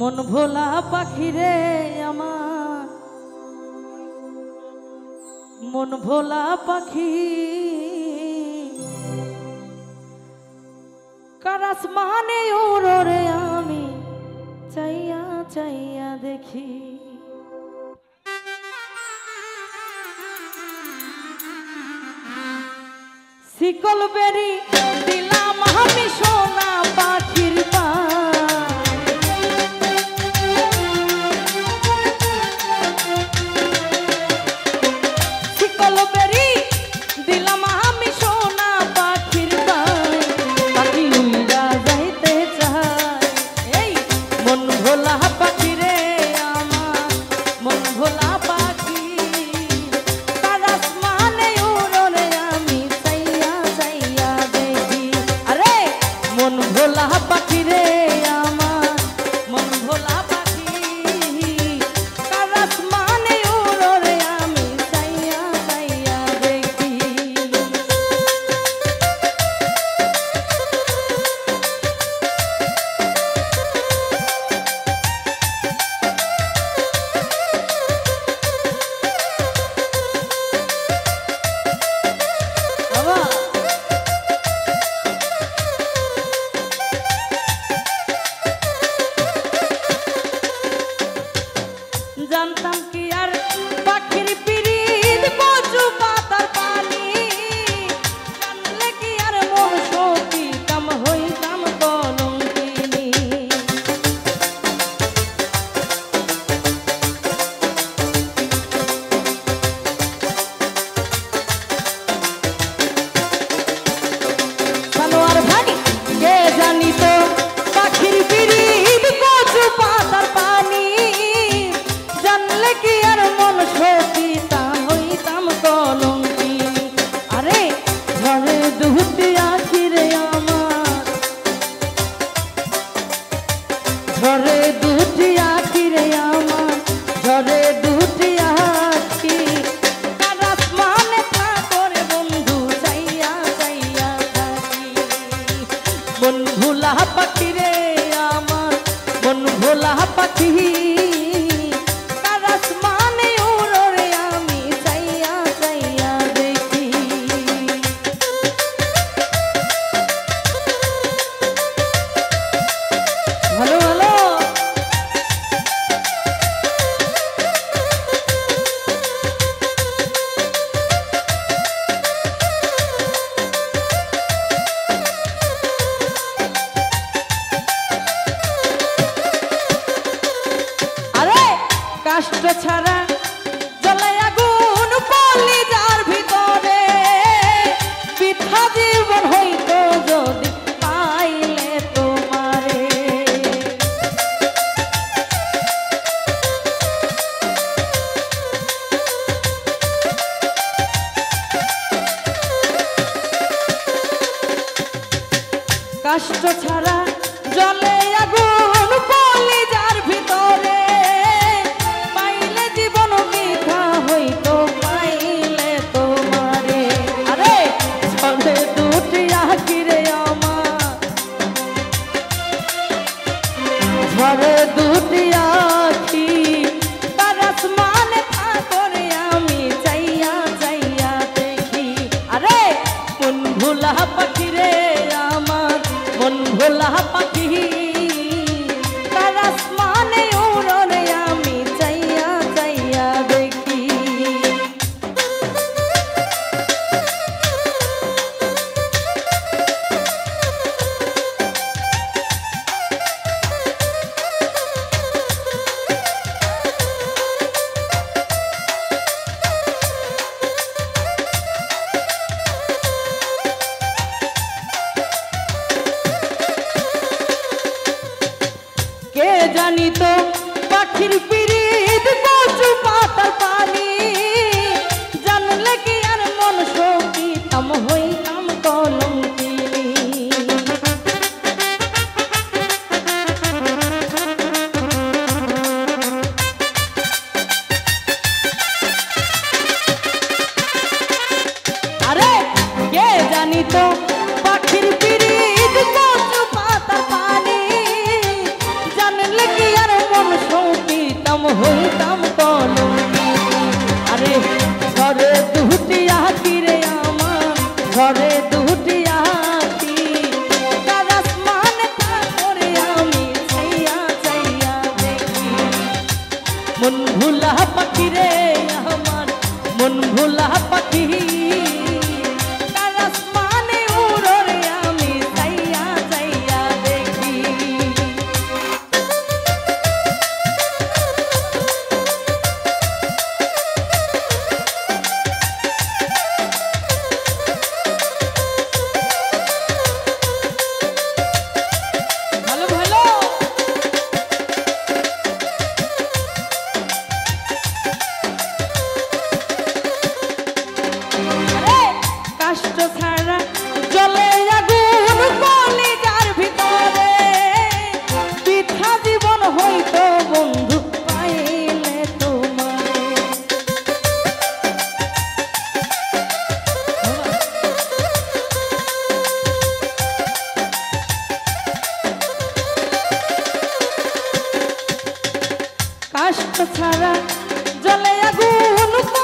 मन भोला पाखी रे आमार मन भोला पाखी कार आसमाने उड़ो रे आमी चाइया चाइया देखी शिकल बेरी दिलाम आमी सोना पाखिर पा जानताम कि यार पाखिर पिरीत कचु पातार पानी जानले कि यार मोर सती काम हইতাম কলঙ্কিনী সালোয়ার ভানি কে জানি তো পাখির পিরিত কচু পাতার পানি जानले कि यार मन सती ता हইতাম কলঙ্কিনী আরে ঝরে দুটি আঁখি রে আমার ঝরে দুটি আঁখি রে আমার ঝরে দুটি আঁখি কার আসমানে থাকরে বন্ধু চাইয়া চাইয়া থাকি মন ভোলা পাখি রে আমার মন ভোলা পাখি कष्ट छाड़ा जले आगुन कलिजार भितरे बिथा जीवन हইতো যদি পাইলে তোমারে कष्ट छाड़ा जले आगुन कलिजार भितरे ঝরে দুটি আঁখি তার আসমানে থাকরে আমি চাইয়া চাইয়া দেখি আরে মন ভোলা পাখি রে আমার মন ভোলা পাখি তার আসমানে উড়ো রে আমি চাইয়া চাইয়া দেখি জানি তো পাখির পিরিত কচু পাতার পানি জানলে কি আর মন সতি তাম হইতাম কলঙ্কিনী আরে কে জানি তো পাখির পিরিত কচু পাতার পানি जानले कि यार কষ্ট ছাড়া জলে আগুন